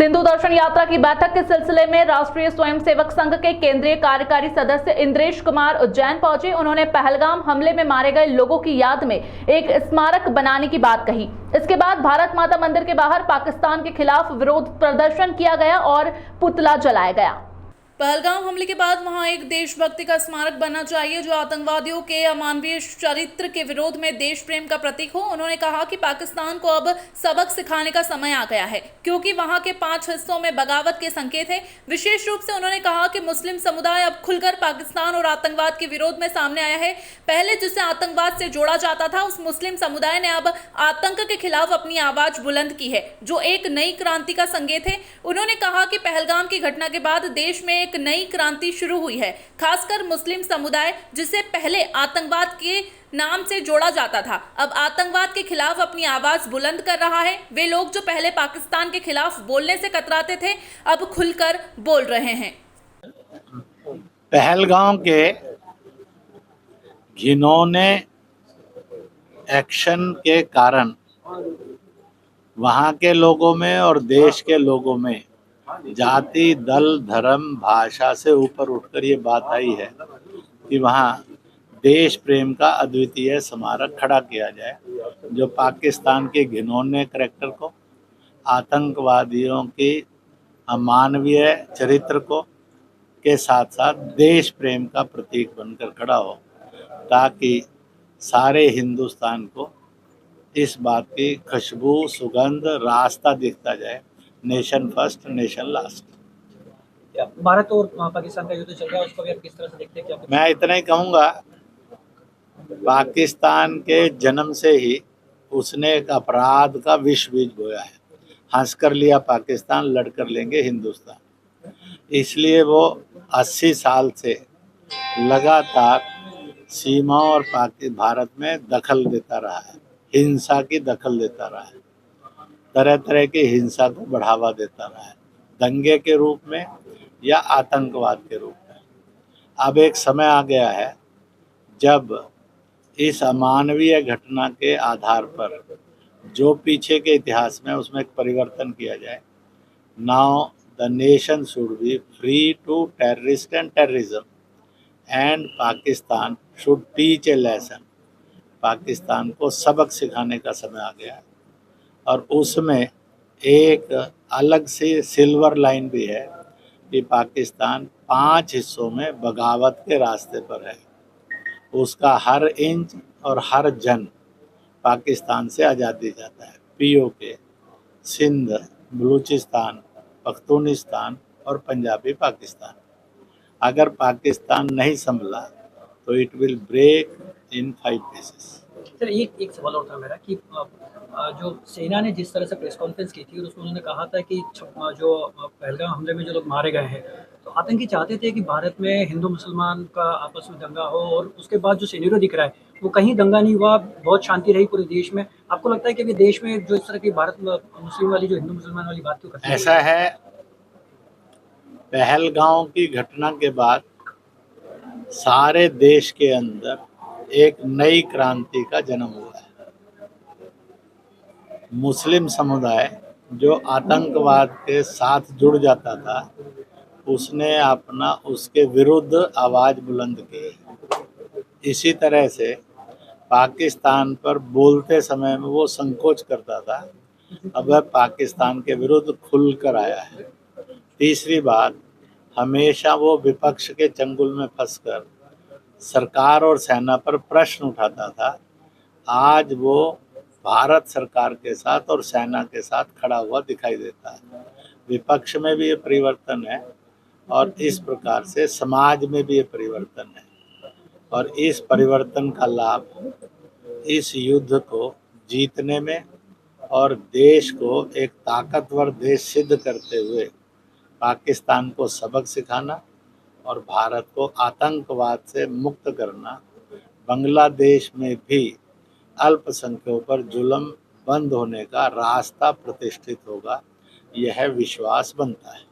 सिंधु दर्शन यात्रा की बैठक के सिलसिले में राष्ट्रीय स्वयंसेवक संघ के केंद्रीय कार्यकारी सदस्य इंद्रेश कुमार उज्जैन पहुंचे। उन्होंने पहलगाम हमले में मारे गए लोगों की याद में एक स्मारक बनाने की बात कही। इसके बाद भारत माता मंदिर के बाहर पाकिस्तान के खिलाफ विरोध प्रदर्शन किया गया और पुतला जलाया गया। पहलगाम हमले के बाद वहां एक देशभक्ति का स्मारक बनना चाहिए जो आतंकवादियों के अमानवीय चरित्र के विरोध में देश प्रेम का प्रतीक हो। उन्होंने कहा कि पाकिस्तान को अब सबक सिखाने का समय आ गया है क्योंकि वहां के 5 हिस्सों में बगावत के संकेत हैं। विशेष रूप से उन्होंने कहा कि मुस्लिम समुदाय अब खुलकर पाकिस्तान और आतंकवाद के विरोध में सामने आया है। पहले जिसे आतंकवाद से जोड़ा जाता था उस मुस्लिम समुदाय ने अब आतंक के खिलाफ अपनी आवाज बुलंद की है जो एक नई क्रांति का संकेत है। उन्होंने कहा कि पहलगाम की घटना के बाद देश में एक नई क्रांति शुरू हुई है। खासकर मुस्लिम समुदाय जिसे पहले आतंकवाद के नाम से जोड़ा जाता था अब आतंकवाद के खिलाफ अपनी आवाज बुलंद कर रहा है। वे लोग जो पहले पाकिस्तान के खिलाफ बोलने से कतराते थे अब खुलकर बोल रहे हैं। पहलगाम के घिनौने एक्शन के कारण वहाँ के लोगों में और देश के लोगों में जाति, दल, धर्म, भाषा से ऊपर उठकर ये बात आई है कि वहाँ देश प्रेम का अद्वितीय स्मारक खड़ा किया जाए जो पाकिस्तान के घिनौने करैक्टर को, आतंकवादियों की अमानवीय चरित्र को के साथ साथ देश प्रेम का प्रतीक बनकर खड़ा हो, ताकि सारे हिंदुस्तान को इस बात की खुशबू, सुगंध, रास्ता दिखता जाए। Nation first, nation last. Bharat और पाकिस्तान का युद्ध चल रहा है, उसको भी आप किस तरह से देखते हैं? क्या मैं इतना ही कहूँगा, पाकिस्तान के जन्म से ही उसने एक अपराध का विष बीज बोया है। हंस कर लिया पाकिस्तान, लड़ कर लेंगे हिंदुस्तान। इसलिए वो 80 साल से लगातार सीमा और भारत में दखल देता रहा है, हिंसा की दखल देता रहा है, तरह तरह की हिंसा को बढ़ावा देता रहा है, दंगे के रूप में या आतंकवाद के रूप में। अब एक समय आ गया है जब इस अमानवीय घटना के आधार पर जो पीछे के इतिहास में उसमें एक परिवर्तन किया जाए। Now the nation should be free to terrorist and terrorism and Pakistan should teach a lesson. Pakistan को सबक सिखाने का समय आ गया है और उसमें एक अलग से सिल्वर लाइन भी है कि पाकिस्तान 5 हिस्सों में बगावत के रास्ते पर है। उसका हर इंच और हर जन पाकिस्तान से आज़ादी चाहता है। पीओके, सिंध, बलूचिस्तान, पख्तूनिस्तान और पंजाबी पाकिस्तान। अगर पाकिस्तान नहीं संभला तो it will break in 5 pieces. Sir एक सवाल और था मेरा कि जो सेना ने जिस तरह से प्रेस कॉन्फ्रेंस की थी और उसमें उन्होंने कहा था कि जो पहलगाम हमले में जो लोग मारे गए हैं तो आतंकी चाहते थे कि भारत में हिंदू मुसलमान का आपस में दंगा हो, और उसके बाद जो सिनेरियो दिख रहा है वो कहीं दंगा नहीं हुआ, बहुत शांति रही पूरे देश में। आपको लगता है कि अभी देश में जो इस तरह की भारत मुस्लिम वाली, जो हिंदू मुसलमान वाली बात क्यों करते हैं? ऐसा है, पहलगाम की घटना के बाद सारे देश के अंदर एक नई क्रांति का जन्म हुआ है। मुस्लिम समुदाय जो आतंकवाद के साथ जुड़ जाता था उसने उसके विरुद्ध आवाज बुलंद की। इसी तरह से पाकिस्तान पर बोलते समय में वो संकोच करता था, अब वह पाकिस्तान के विरुद्ध खुलकर आया है। तीसरी बात, हमेशा वो विपक्ष के चंगुल में फंसकर सरकार और सेना पर प्रश्न उठाता था। आज वो भारत सरकार के साथ और सेना के साथ खड़ा हुआ दिखाई देता है। विपक्ष में भी ये परिवर्तन है और इस प्रकार से समाज में भी ये परिवर्तन है, और इस परिवर्तन का लाभ इस युद्ध को जीतने में और देश को एक ताकतवर देश सिद्ध करते हुए पाकिस्तान को सबक सिखाना और भारत को आतंकवाद से मुक्त करना, बांग्लादेश में भी अल्पसंख्यकों पर जुल्म बंद होने का रास्ता प्रतिष्ठित होगा, यह विश्वास बनता है।